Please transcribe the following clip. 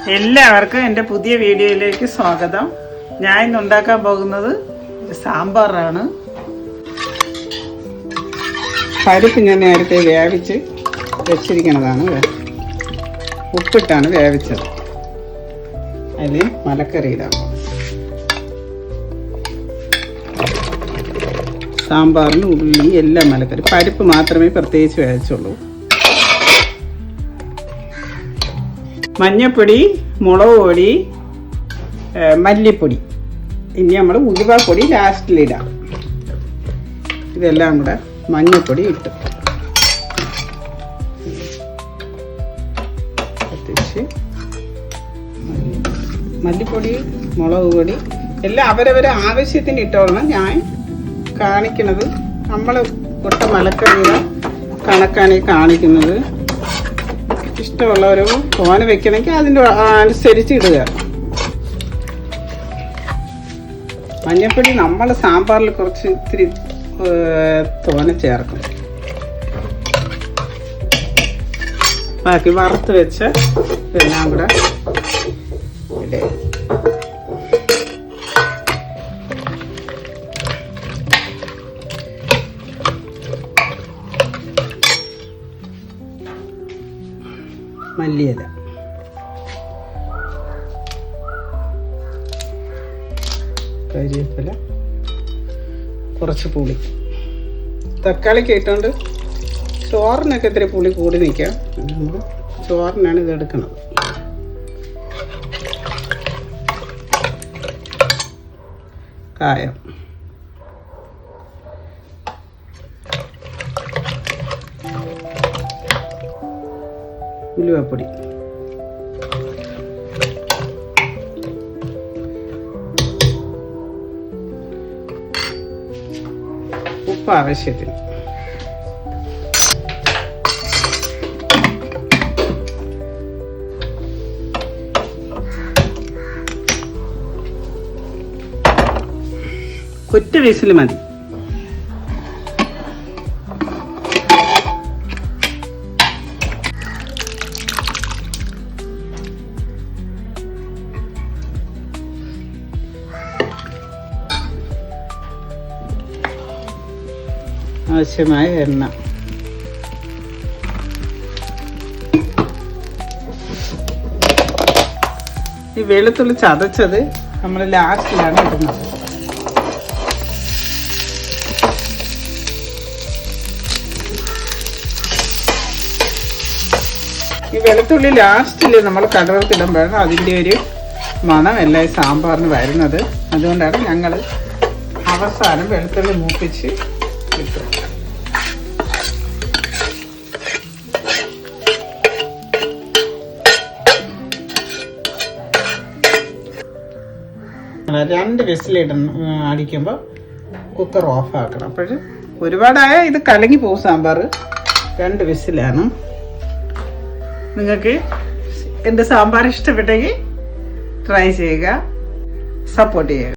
എല്ലാവർക്കും എൻ്റെ പുതിയ വീഡിയോയിലേക്ക് സ്വാഗതം. ഞാൻ ഇന്ന് ഉണ്ടാക്കാൻ പോകുന്നത് സാമ്പാറാണ്. പരിപ്പ് ഞാൻ നേരത്തെ വേവിച്ച് വെച്ചിരിക്കുന്നതാണ്. ഉപ്പിട്ടാണ് വേവിച്ചത്. അതിൽ മലക്കറി ഇടാം. സാമ്പാറിന് ഉള്ളി എല്ലാം മലക്കറി. പരിപ്പ് മാത്രമേ പ്രത്യേകിച്ച് വേവിച്ചുള്ളൂ. മഞ്ഞപ്പൊടി, മുളക് പൊടി, മല്ലിപ്പൊടി, ഇനി നമ്മൾ ഉലുവാപ്പൊടി ലാസ്റ്റിലിടാം. ഇതെല്ലാം കൂടെ മഞ്ഞപ്പൊടി ഇട്ട് മല്ലിപ്പൊടി, മുളക് പൊടി എല്ലാം അവരവരെ ആവശ്യത്തിന് ഇട്ടോളണം. ഞാൻ കാണിക്കുന്നത് നമ്മൾ ഒട്ട മലക്കറിയുടെ കണക്കാണ് കാണിക്കുന്നത്. ഇഷ്ടമുള്ളവരും തോന വെക്കണമെങ്കിൽ അതിൻ്റെ അനുസരിച്ച് ഇടുക. മഞ്ഞൾപ്പൊടി നമ്മൾ സാമ്പാറിൽ കുറച്ച് ഇത്തിരി തോന ചേർക്കും. ബാക്കി വറുത്ത് വെച്ച് ഇതെല്ലാം കൂടെ ഇടേ. മല്ലിയില, കരിവേപ്പില, കുറച്ച് പുളി. തക്കാളിക്ക് ഇട്ടുകൊണ്ട് ചോറിനൊക്കെ ഇത്തിരി പുളി കൂടി നിൽക്കാം. നമ്മൾ ചോറിനാണ് ഇത് എടുക്കുന്നത്. കായം, ഉലുവപ്പൊടി, ഉപ്പ് ആവശ്യത്തിന്, ഒറ്റ വിസിൽ മതി. ആവശ്യമായ എണ്ണ, ഈ വെളുത്തുള്ളി ചതച്ചത് നമ്മൾ ലാസ്റ്റിലാണ് ഇടുന്നത്. ഈ വെളുത്തുള്ളി ലാസ്റ്റിൽ നമ്മൾ കടവത്തിടുമ്പോഴാണ് അതിൻ്റെ ഒരു മണം എല്ലാം ഈ സാമ്പാറിന് വരുന്നത്. അതുകൊണ്ടാണ് ഞങ്ങൾ അവസാനം വെളുത്തുള്ളി മൂപ്പിച്ച് ഇട്ടു. രണ്ട് അടിക്കുമ്പോൾ കുക്കർ ഓഫ് ആക്കണം. അപ്പോൾ ഒരുപാടായ ഇത് കലങ്ങി പോകും സാമ്പാർ. 2 വിസിലാണ്. നിങ്ങൾക്ക് എൻ്റെ സാമ്പാർ ഇഷ്ടപ്പെട്ടെങ്കിൽ ട്രൈ ചെയ്യുക, സപ്പോർട്ട് ചെയ്യുക.